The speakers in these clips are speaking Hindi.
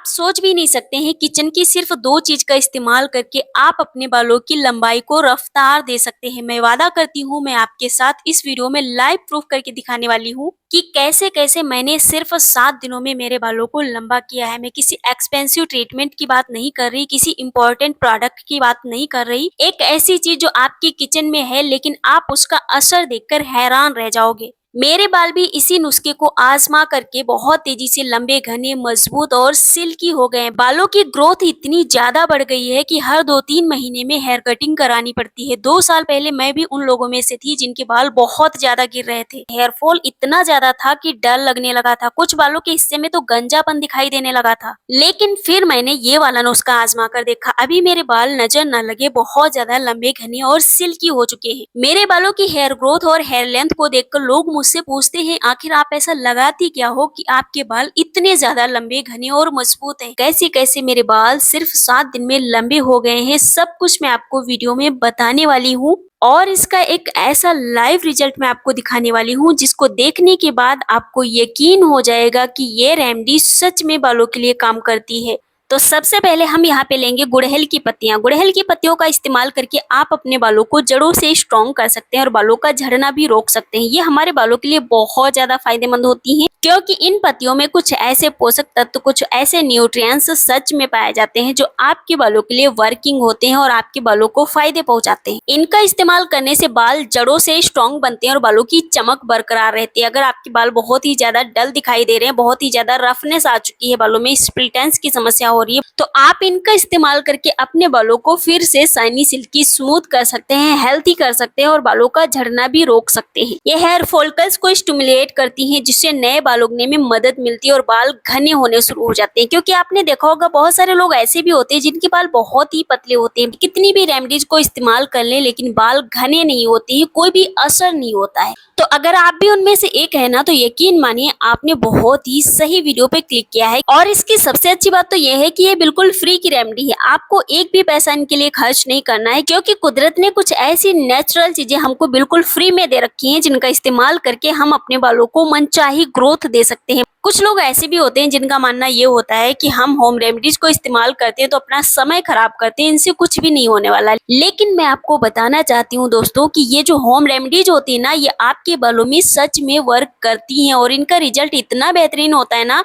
सोच भी नहीं सकते हैं किचन की सिर्फ 2 चीज का इस्तेमाल करके आप अपने बालों की लंबाई को रफ्तार दे सकते हैं। मैं वादा करती हूँ मैं आपके साथ इस वीडियो में लाइव प्रूफ करके दिखाने वाली हूँ कि कैसे-कैसे मैंने सिर्फ 7 दिनों में मेरे बालों को लंबा किया है। मैं किसी एक्सपेंसिव ट्रीटमेंट की बात नहीं कर रही, किसी इंपॉर्टेंट प्रोडक्ट की बात नहीं कर रही। एक ऐसी चीज जो आपकी किचन में है लेकिन आप उसका असर देखकर हैरान रह जाओगे। मेरे बाल भी इसी नुस्खे को आजमा करके बहुत तेजी से लंबे, घने, मजबूत और सिल्की हो गए हैं। बालों की ग्रोथ इतनी ज्यादा बढ़ गई है कि हर 2-3 महीने में हेयर कटिंग करानी पड़ती है। 2 साल पहले मैं भी उन लोगों में से थी जिनके बाल बहुत ज्यादा गिर रहे थे। हेयर फॉल इतना ज्यादा था कि डर लगने लगा था। कुछ बालों के हिस्से में तो गंजापन दिखाई देने लगा था। लेकिन फिर मैंने ये वाला नुस्खा आजमा कर देखा। अभी मेरे बाल नजर न लगे बहुत ज्यादा लंबे, घने और सिल्की हो चुके हैं। मेरे बालों की हेयर ग्रोथ और हेयर लेंथ को देखकर लोग मुझसे पूछते हैं आखिर आप ऐसा लगाती क्या हो कि आपके बाल इतने ज्यादा लंबे, घने और मजबूत हैं। कैसे कैसे मेरे बाल सिर्फ 7 दिन में लंबे हो गए हैं, सब कुछ मैं आपको वीडियो में बताने वाली हूँ। और इसका एक ऐसा लाइव रिजल्ट मैं आपको दिखाने वाली हूँ जिसको देखने के बाद आपको यकीन हो जाएगा कि ये रेमेडी सच में बालों के लिए काम करती है। तो सबसे पहले हम यहाँ पे लेंगे गुड़हल की पत्तियां। गुड़हल की पत्तियों का इस्तेमाल करके आप अपने बालों को जड़ों से स्ट्रॉन्ग कर सकते हैं और बालों का झड़ना भी रोक सकते हैं। ये हमारे बालों के लिए बहुत ज्यादा फायदेमंद होती हैं क्योंकि इन पत्तियों में कुछ ऐसे पोषक तत्व, कुछ ऐसे न्यूट्रिएंट्स सच में पाए जाते हैं जो आपके बालों के लिए वर्किंग होते हैं और आपके बालों को फायदे पहुंचाते हैं। इनका इस्तेमाल करने से बाल जड़ों से स्ट्रॉन्ग बनते हैं और बालों की चमक बरकरार रहती है। अगर आपके बाल बहुत ही ज्यादा डल दिखाई दे रहे हैं, बहुत ही ज्यादा रफनेस आ चुकी है, बालों में स्प्लिटेंस की समस्या हो रही है, तो आप इनका इस्तेमाल करके अपने बालों को फिर से शाइनी, सिल्की, स्मूथ कर सकते हैं, हेल्थी कर सकते हैं और बालों का झड़ना भी रोक सकते हैं। ये हेयर फॉलिकल्स को स्टिमुलेट करती हैं जिससे नए बाल उगने में मदद मिलती है और बाल घने होने शुरू हो जाते हैं। क्योंकि आपने देखा होगा बहुत सारे लोग ऐसे भी होते हैं जिनके बाल बहुत ही पतले होते हैं, कितनी भी रेमेडीज को इस्तेमाल कर ले लेकिन बाल घने नहीं होते हैं, कोई भी असर नहीं होता है। तो अगर आप भी उनमें से एक है ना, तो यकीन मानिए आपने बहुत ही सही वीडियो पे क्लिक किया है। और इसकी सबसे अच्छी बात तो यह है कि ये बिल्कुल फ्री की रेमेडी है। आपको एक भी पैसा इनके लिए खर्च नहीं करना है क्योंकि कुदरत ने कुछ ऐसी नेचुरल चीजें हमको बिल्कुल फ्री में दे रखी हैं जिनका इस्तेमाल करके हम अपने बालों को मनचाही ग्रोथ दे सकते हैं। कुछ लोग ऐसे भी होते हैं जिनका मानना ये होता है कि हम होम रेमेडीज को इस्तेमाल करते हैं तो अपना समय खराब करते हैं, इनसे कुछ भी नहीं होने वाला। लेकिन मैं आपको बताना चाहती हूँ दोस्तों कि ये जो होम रेमेडीज होती है ना, ये आपके बालों में सच में वर्क करती हैं और इनका रिजल्ट इतना बेहतरीन होता है ना।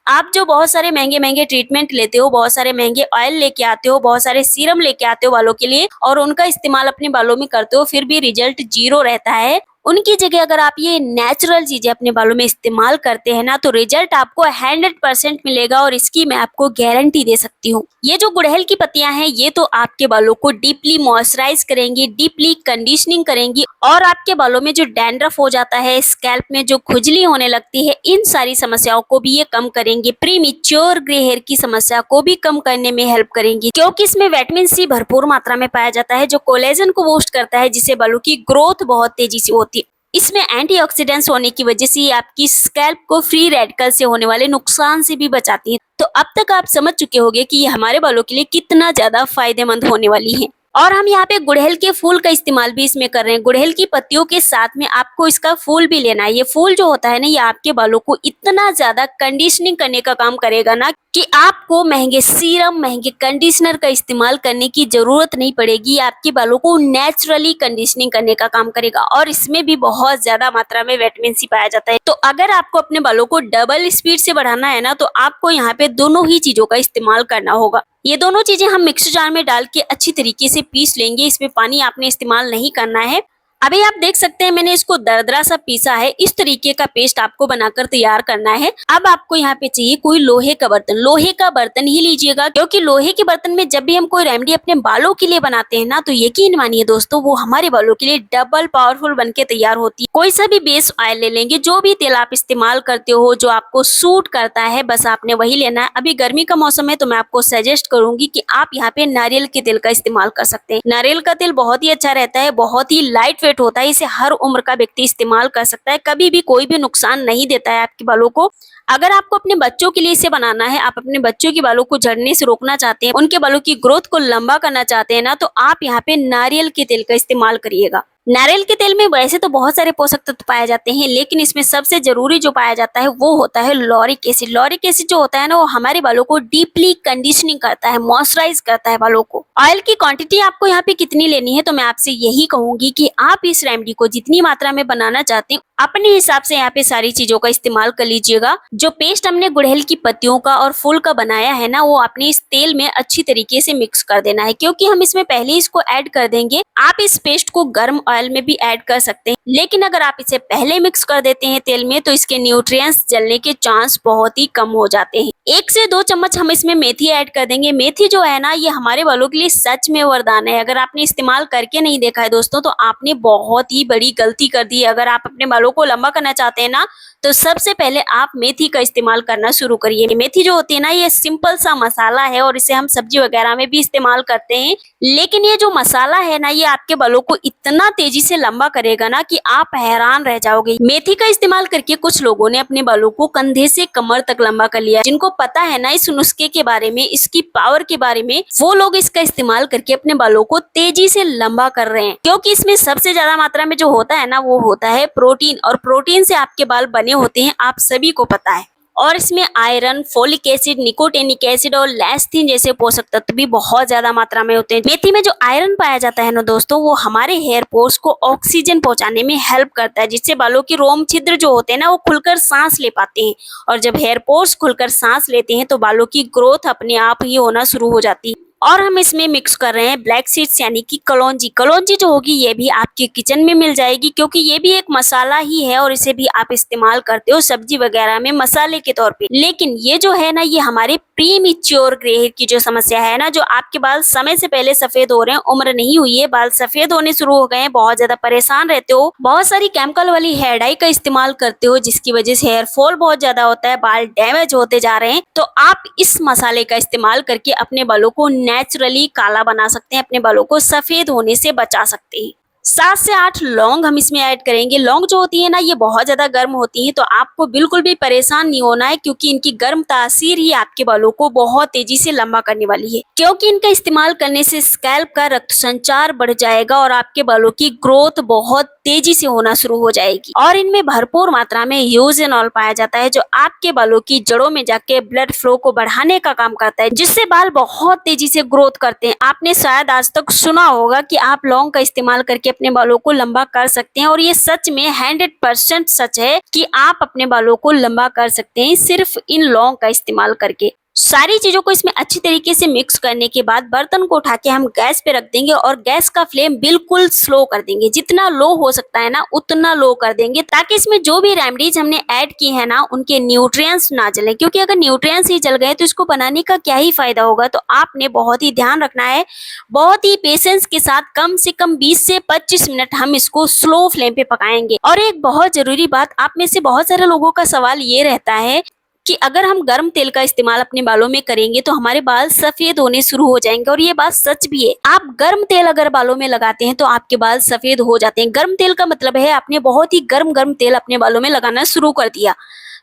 आप जो बहुत सारे महंगे महंगे ट्रीटमेंट लेते हो, बहुत सारे महंगे ऑयल लेके आते हो, बहुत सारे सीरम लेके आते हो बालों के लिए और उनका इस्तेमाल अपने बालों में करते हो, फिर भी रिजल्ट जीरो रहता है। उनकी जगह अगर आप ये नेचुरल चीजें अपने बालों में इस्तेमाल करते हैं ना, तो रिजल्ट आपको 100% मिलेगा और इसकी मैं आपको गारंटी दे सकती हूँ। ये जो गुड़हल की पत्तियां हैं ये तो आपके बालों को डीपली मॉइस्चराइज करेंगी, डीपली कंडीशनिंग करेंगी और आपके बालों में जो डैंड्रफ हो जाता है, स्कैल्प में जो खुजली होने लगती है, इन सारी समस्याओं को भी ये कम करेंगे। प्रीमेच्योर ग्रे हेयर की समस्या को भी कम करने में हेल्प करेंगी क्योंकि इसमें विटामिन सी भरपूर मात्रा में पाया जाता है जो कोलेजन को बूस्ट करता है, जिससे बालों की ग्रोथ बहुत तेजी से होती है। इसमें एंटीऑक्सीडेंट्स होने की वजह से आपकी स्कैल्प को फ्री रेडिकल से होने वाले नुकसान से भी बचाती है। तो अब तक आप समझ चुके होंगे कि ये हमारे बालों के लिए कितना ज्यादा फायदेमंद होने वाली है। और हम यहाँ पे गुड़हल के फूल का इस्तेमाल भी इसमें कर रहे हैं। गुड़हल की पत्तियों के साथ में आपको इसका फूल भी लेना है। ये फूल जो होता है ना, ये आपके बालों को इतना ज्यादा कंडीशनिंग करने का काम करेगा ना कि आपको महंगे सीरम, महंगे कंडीशनर का इस्तेमाल करने की जरूरत नहीं पड़ेगी। आपके बालों को नेचुरली कंडीशनिंग करने का काम करेगा और इसमें भी बहुत ज्यादा मात्रा में विटामिन सी पाया जाता है। तो अगर आपको अपने बालों को डबल स्पीड से बढ़ाना है ना, तो आपको यहाँ पे दोनों ही चीजों का इस्तेमाल करना होगा। ये दोनों चीजें हम मिक्सर जार में डाल के अच्छी तरीके से पीस लेंगे। इसमें पानी आपने इस्तेमाल नहीं करना है। अभी आप देख सकते हैं मैंने इसको दरदरा सा पीसा है। इस तरीके का पेस्ट आपको बनाकर तैयार करना है। अब आपको यहाँ पे चाहिए कोई लोहे का बर्तन। लोहे का बर्तन ही लीजिएगा क्योंकि लोहे के बर्तन में जब भी हम कोई रेमेडी अपने बालों के लिए बनाते हैं ना, तो यकीन मानिए दोस्तों वो हमारे बालों के लिए डबल पावरफुल बनके तैयार होती है। कोई सा भी बेस ऑयल ले लेंगे, जो भी तेल आप इस्तेमाल करते हो, जो आपको सूट करता है, बस आपने वही लेना है। अभी गर्मी का मौसम है तो मैं आपको सजेस्ट करूंगी कि आप यहाँ पे नारियल के तेल का इस्तेमाल कर सकते हैं। नारियल का तेल बहुत ही अच्छा रहता है, बहुत ही लाइट वेट होता है, इसे हर उम्र का व्यक्ति इस्तेमाल कर सकता है, कभी भी कोई भी नुकसान नहीं देता है आपके बालों को। अगर आपको अपने बच्चों के लिए इसे बनाना है, आप अपने बच्चों के बालों को झड़ने से रोकना चाहते हैं, उनके बालों की ग्रोथ को लंबा करना चाहते हैं ना, तो आप यहाँ पे नारियल के तेल का इस्तेमाल करिएगा। नारियल के तेल में वैसे तो बहुत सारे पोषक तत्व पाए जाते हैं, लेकिन इसमें सबसे जरूरी जो पाया जाता है वो होता है लॉरिक एसिड। लॉरिक एसिड जो होता है ना, वो हमारे बालों को डीपली कंडीशनिंग करता है, मॉइस्चराइज करता है बालों को। ऑयल की क्वांटिटी आपको यहाँ पे कितनी लेनी है, तो मैं आपसे यही कहूंगी कि आप इस रेमेडी को जितनी मात्रा में बनाना चाहते हैं अपने हिसाब से यहाँ पे सारी चीजों का इस्तेमाल कर लीजिएगा। जो पेस्ट हमने गुड़हल की पत्तियों का और फूल का बनाया है ना, वो अपने इस तेल में अच्छी तरीके से मिक्स कर देना है, क्योंकि हम इसमें पहले इसको ऐड कर देंगे। आप इस पेस्ट को गर्म ऑयल में भी ऐड कर सकते हैं, लेकिन अगर आप इसे पहले मिक्स कर देते हैं तेल में तो इसके न्यूट्रिएंट्स जलने के चांस बहुत ही कम हो जाते हैं। 1 से 2 चम्मच हम इसमें मेथी ऐड कर देंगे। मेथी जो है ना, ये हमारे बालों के लिए सच में वरदान है। अगर आपने इस्तेमाल करके नहीं देखा है दोस्तों, तो आपने बहुत ही बड़ी गलती कर दी है। अगर आप अपने बालों को लंबा करना चाहते हैं ना, तो सबसे पहले आप मेथी का इस्तेमाल करना शुरू करिए। मेथी जो होती है ना, ये सिंपल सा मसाला है और इसे हम सब्जी वगैरह में भी इस्तेमाल करते हैं, लेकिन ये जो मसाला है ना, ये आपके बालों को इतना तेजी से लंबा करेगा ना कि आप हैरान रह जाओगे। मेथी का इस्तेमाल करके कुछ लोगों ने अपने बालों को कंधे से कमर तक लंबा कर लिया। जिनको पता है ना इस नुस्खे के बारे में, इसकी पावर के बारे में, वो लोग इसका इस्तेमाल करके अपने बालों को तेजी से लंबा कर रहे हैं, क्योंकि इसमें सबसे ज्यादा मात्रा में जो होता है ना, वो होता है प्रोटीन, और प्रोटीन से आपके बाल बने होते हैं, आप सभी को पता है। और इसमें iron, folic acid, nicotinic acid और लैस्थिन जैसे पोषक तत्व भी बहुत ज्यादा मात्रा में होते हैं। मेथी में जो आयरन पाया जाता है ना दोस्तों, वो हमारे हेयर पोर्स को ऑक्सीजन पहुंचाने में हेल्प करता है, जिससे बालों की रोम छिद्र जो होते हैं ना, वो खुलकर सांस ले पाते हैं। और जब हेयर पोर्स खुलकर सांस लेते हैं तो बालों की ग्रोथ अपने आप ही होना शुरू हो जाती है। और हम इसमें मिक्स कर रहे हैं ब्लैक सीड्स यानी कि कलौंजी। कलौंजी जो होगी ये भी आपके किचन में मिल जाएगी, क्योंकि ये भी एक मसाला ही है और इसे भी आप इस्तेमाल करते हो सब्जी वगैरह में मसाले के तौर पे। लेकिन ये जो है ना, ये हमारे प्रीमेच्योर ग्रे हेयर की जो समस्या है ना, जो आपके बाल समय से पहले सफेद हो रहे हैं, उम्र नहीं हुई है, बाल सफेद होने शुरू हो गए हैं, बहुत ज्यादा परेशान रहते हो, बहुत सारी केमिकल वाली हेयर डाई का इस्तेमाल करते हो, जिसकी वजह से हेयर फॉल बहुत ज्यादा होता है, बाल डैमेज होते जा रहे हैं, तो आप इस मसाले का इस्तेमाल करके अपने बालों को नेचुरली काला बना सकते हैं, अपने बालों को सफेद होने से बचा सकते हैं। 7 से 8 लौंग हम इसमें ऐड करेंगे। लौंग जो होती है ना, ये बहुत ज्यादा गर्म होती है, तो आपको बिल्कुल भी परेशान नहीं होना है, क्योंकि इनकी गर्म तासीर ही आपके बालों को बहुत तेजी से लंबा करने वाली है। क्योंकि इनका इस्तेमाल करने से स्कैल्प का रक्त संचार बढ़ जाएगा और आपके बालों की ग्रोथ बहुत तेजी से होना शुरू हो जाएगी। और इनमें भरपूर मात्रा में यूजेनॉल पाया जाता है, जो आपके बालों की जड़ों में जाके ब्लड फ्लो को बढ़ाने का काम करता है, जिससे बाल बहुत तेजी से ग्रोथ करते हैं। आपने शायद आज तक सुना होगा कि आप लौंग का इस्तेमाल करके अपने बालों को लंबा कर सकते हैं, और ये सच में 100% सच है कि आप अपने बालों को लंबा कर सकते हैं सिर्फ इन लौंग का इस्तेमाल करके। सारी चीजों को इसमें अच्छी तरीके से मिक्स करने के बाद बर्तन को उठा के हम गैस पे रख देंगे और गैस का फ्लेम बिल्कुल स्लो कर देंगे। जितना लो हो सकता है ना, उतना लो कर देंगे, ताकि इसमें जो भी रेमेडीज हमने ऐड की है ना, उनके न्यूट्रिएंट्स ना जलें, क्योंकि अगर न्यूट्रिएंट्स ही जल गए तो इसको बनाने का क्या ही फायदा होगा। तो आपने बहुत ही ध्यान रखना है, बहुत ही पेशेंस के साथ कम से कम 20 से 25 मिनट हम इसको स्लो फ्लेम पे पकाएंगे। और एक बहुत जरूरी बात, आप में से बहुत सारे लोगों का सवाल ये रहता है कि अगर हम गर्म तेल का इस्तेमाल अपने बालों में करेंगे तो हमारे बाल सफेद होने शुरू हो जाएंगे, और ये बात सच भी है। आप गर्म तेल अगर बालों में लगाते हैं तो आपके बाल सफेद हो जाते हैं। गर्म तेल का मतलब है आपने बहुत ही गर्म तेल अपने बालों में लगाना शुरू कर दिया,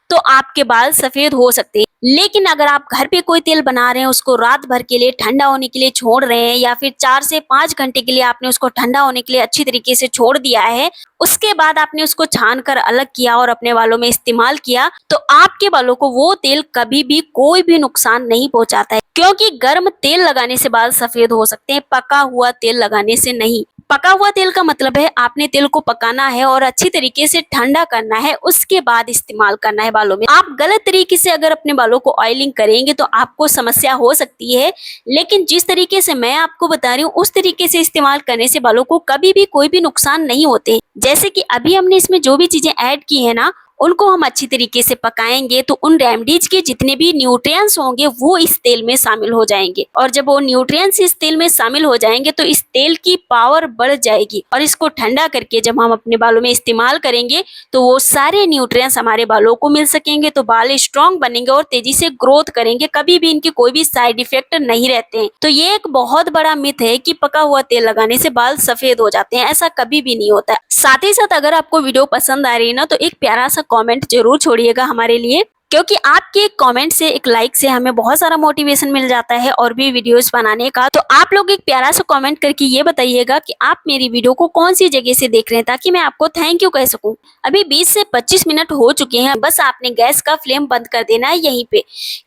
तो आपके बाल सफेद हो सकते हैं। लेकिन अगर आप घर पे कोई तेल बना रहे हैं, उसको रात भर के लिए ठंडा होने के लिए छोड़ रहे हैं, या फिर 4 से 5 घंटे के लिए आपने उसको ठंडा होने के लिए अच्छी तरीके से छोड़ दिया है, उसके बाद आपने उसको छान कर अलग किया और अपने बालों में इस्तेमाल किया, तो आपके बालों को वो तेल कभी भी कोई भी नुकसान नहीं पहुंचाता है। क्योंकि गर्म तेल लगाने से बाल सफेद हो सकते हैं, पका हुआ तेल लगाने से नहीं। पका हुआ तेल का मतलब है आपने तेल को पकाना है और अच्छी तरीके से ठंडा करना है, उसके बाद इस्तेमाल करना है बालों में। आप गलत तरीके से अगर अपने बालों को ऑयलिंग करेंगे तो आपको समस्या हो सकती है, लेकिन जिस तरीके से मैं आपको बता रही हूँ उस तरीके से इस्तेमाल करने से बालों को कभी भी कोई भी नुकसान नहीं होते। जैसे कि अभी हमने इसमें जो भी चीजें ऐड की है ना, उनको हम अच्छी तरीके से पकाएंगे तो उन रेमेडीज के जितने भी न्यूट्रिएंट्स होंगे वो इस तेल में शामिल हो जाएंगे, और जब वो न्यूट्रिएंट्स इस तेल में शामिल हो जाएंगे तो इस तेल की पावर बढ़ जाएगी, और इसको ठंडा करके जब हम अपने बालों में इस्तेमाल करेंगे तो वो सारे न्यूट्रिएंट्स हमारे बालों को मिल सकेंगे, तो बाल स्ट्रॉन्ग बनेंगे और तेजी से ग्रोथ करेंगे। कभी भी इनके कोई भी साइड इफेक्ट नहीं रहते हैं। तो ये एक बहुत बड़ा मिथ है कि पका हुआ तेल लगाने से बाल सफेद हो जाते हैं, ऐसा कभी भी नहीं होता है। साथ ही साथ अगर आपको वीडियो पसंद आ रही है ना, तो एक प्यारा सा कमेंट जरूर छोड़िएगा हमारे लिए। क्योंकि आपके एक कमेंट से, एक लाइक से हमें बहुत सारा मोटिवेशन मिल जाता है और भी वीडियोस बनाने का। तो आप लोग एक प्यारा सा कमेंट करके ये बताइएगा कि आप मेरी वीडियो को कौन सी जगह से देख रहे हैं, ताकि मैं आपको थैंक यू कह सकूं। अभी 20 से 25 मिनट हो चुके हैं, बस आपने गैस का फ्लेम बंद कर देना है यहीं पे,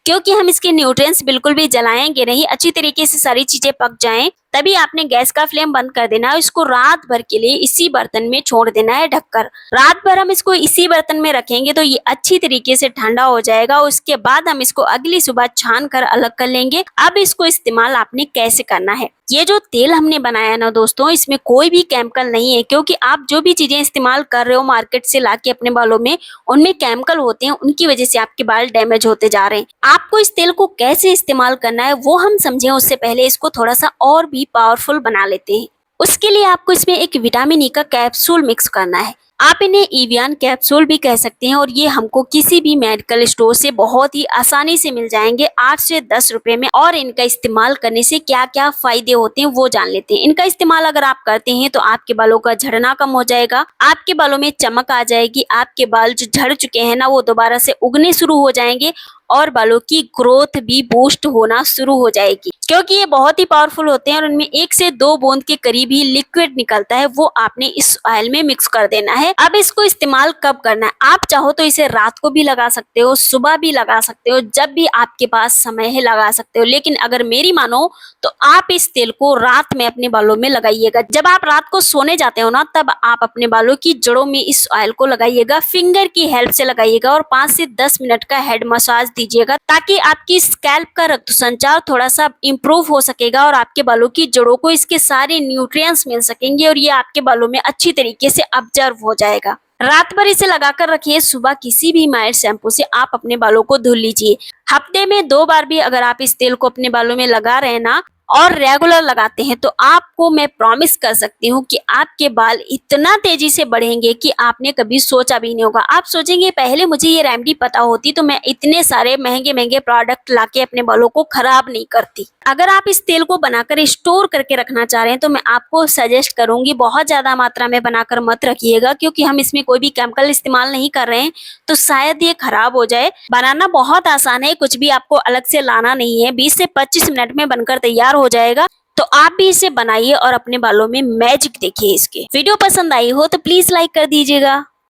क्योंकि हम इसके न्यूट्रिएंट्स बिल्कुल भी जलाएंगे नहीं, अच्छी तरीके से सारी चीजें पक जाएं तभी आपने गैस का फ्लेम बंद कर देना है। इसको रात भर के लिए इसी बर्तन में छोड़ देना है ढककर। रात भर हम इसको इसी बर्तन में रखेंगे तो ये अच्छी तरीके से ठंडा हो जाएगा। उसके बाद हम इसको अगली सुबह छान कर अलग कर लेंगे। अब इसको इस्तेमाल आपने कैसे करना है, ये जो तेल हमने बनाया ना दोस्तों, इसमें कोई भी केमिकल नहीं है, क्योंकि आप जो भी चीजें इस्तेमाल कर रहे हो मार्केट से लाके अपने बालों में, उनमें केमिकल होते हैं, उनकी वजह से आपके बाल डैमेज होते जा रहे हैं। आपको इस तेल को कैसे इस्तेमाल करना है वो हम समझें उससे पहले इसको थोड़ा सा और भी पावरफुल बना लेते हैं। उसके लिए आपको इसमें एक विटामिन ई का कैप्सूल मिक्स करना है। आप इन्हें इवियान कैप्सूल भी कह सकते हैं और ये हमको किसी भी मेडिकल स्टोर से बहुत ही आसानी से मिल जाएंगे 8 से 10 रुपए में। और इनका इस्तेमाल करने से क्या क्या फायदे होते हैं वो जान लेते हैं। इनका इस्तेमाल अगर आप करते हैं तो आपके बालों का झड़ना कम हो जाएगा, आपके बालों में चमक आ जाएगी, आपके बाल जो झड़ चुके हैं ना वो दोबारा से उगने शुरू हो जाएंगे और बालों की ग्रोथ भी बूस्ट होना शुरू हो जाएगी, क्योंकि ये बहुत ही पावरफुल होते हैं और उनमें 1 से 2 बूंद के करीब ही लिक्विड निकलता है, वो आपने इस ऑयल में मिक्स कर देना है। अब इसको इस्तेमाल कब करना है, आप चाहो तो इसे रात को भी लगा सकते हो, सुबह भी लगा सकते हो, जब भी आपके पास समय है लगा सकते हो। लेकिन अगर मेरी मानो तो आप इस तेल को रात में अपने बालों में लगाइएगा। जब आप रात को सोने जाते हो ना, तब आप अपने बालों की जड़ों में इस ऑयल को लगाइएगा, फिंगर की हेल्प से लगाइएगा और 5 से 10 मिनट का हेड मसाज दीजिएगा, ताकि आपकी स्कैल्प का रक्त संचार थोड़ा सा इंप्रूव हो सकेगा और आपके बालों की जड़ों को इसके सारे न्यूट्रिएंट्स मिल सकेंगे और ये आपके बालों में अच्छी तरीके से ऑब्जर्व हो जाएगा। रात भर इसे लगाकर रखिए, सुबह किसी भी माइल्ड शैम्पू से आप अपने बालों को धुल लीजिए। हफ्ते में 2 बार भी अगर आप इस तेल को अपने बालों में लगा रहे हैं ना और रेगुलर लगाते हैं, तो आपको मैं प्रॉमिस कर सकती हूँ कि आपके बाल इतना तेजी से बढ़ेंगे कि आपने कभी सोचा भी नहीं होगा। आप सोचेंगे पहले मुझे ये रेमेडी पता होती तो मैं इतने सारे महंगे महंगे प्रोडक्ट लाके अपने बालों को खराब नहीं करती। अगर आप इस तेल को बनाकर स्टोर करके रखना चाह रहे हैं तो मैं आपको सजेस्ट करूंगी बहुत ज्यादा मात्रा में बनाकर मत रखिएगा, क्योंकि हम इसमें कोई भी केमिकल इस्तेमाल नहीं कर रहे हैं तो शायद ये खराब हो जाए। बनाना बहुत आसान है, कुछ भी आपको अलग से लाना नहीं है, 20 से 25 मिनट में बनकर तैयार हो जाएगा। तो आप भी इसे बनाइए और अपने बालों में मैजिक देखिए इसके। वीडियो पसंद आई हो तो प्लीज लाइक कर दीजिएगा।